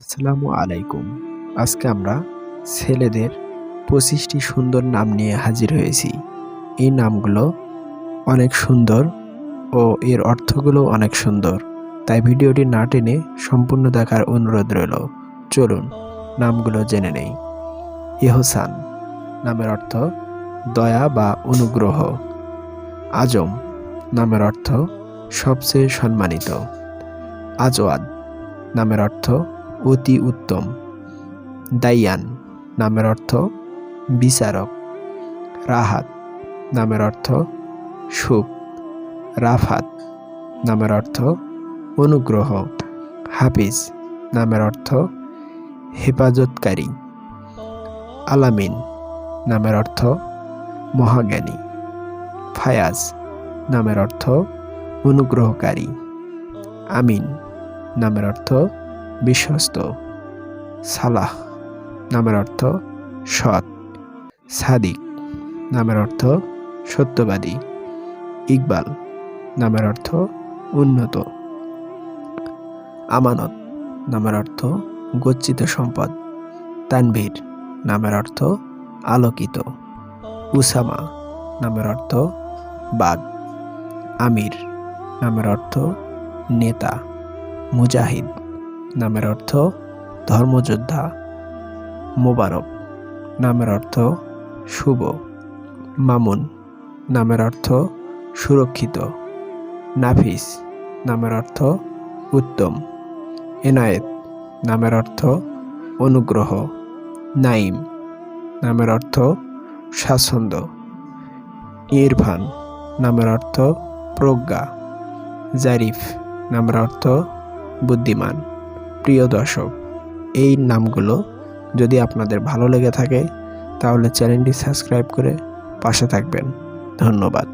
আসসালামু আলাইকুম। আজকে আমরা ছেলেদের 25টি সুন্দর নাম নিয়ে হাজির হয়েছি। এই নামগুলো অনেক সুন্দর ও এর অর্থগুলো অনেক সুন্দর। তাই ভিডিওটি না টেনে সম্পূর্ণ দেখার অনুরোধ রইল। চলুন নামগুলো জেনে নেই। ইহসান নামের অর্থ দয়া বা অনুগ্রহ। আজম নামের অর্থ সবচেয়ে সম্মানিত। আজওয়াদ নামের অর্থ অতি উত্তম। দাইয়ান নামের অর্থ বিচারক। রাহাত নামের অর্থ সুখ। রাফাত নামের অর্থ অনুগ্রহ। হাফিজ নামের অর্থ হেফাজতকারী। আলামিন নামের অর্থ মহাজ্ঞানী। ফায়াজ নামের অর্থ অনুগ্রহকারী। আমিন নামের অর্থ বিশ্বস্ত। সালাহ নামের অর্থ সৎ। সাদিক নামের অর্থ সত্যবাদী। ইকবাল নামের অর্থ উন্নত। আমানত নামের অর্থ গচ্ছিত সম্পদ। তানভীর নামের অর্থ আলোকিত। উসামা নামের অর্থ বাঘ। আমির নামের অর্থ নেতা। মুজাহিদ নামের অর্থ ধর্মযোদ্ধা। মোবারক নামের অর্থ শুভ। মামুন নামের অর্থ সুরক্ষিত। নাফিস নামের অর্থ উত্তম। এনায়েত নামের অর্থ অনুগ্রহ। নাইম নামের অর্থ স্বাচ্ছন্দ্য। ইরফান নামের অর্থ প্রজ্ঞা। জারিফ নামের অর্থ বুদ্ধিমান। প্রিয় দর্শক, এই নামগুলো যদি আপনাদের ভালো লেগে থাকে তাহলে চ্যানেলটি সাবস্ক্রাইব করে পাশে থাকবেন। ধন্যবাদ।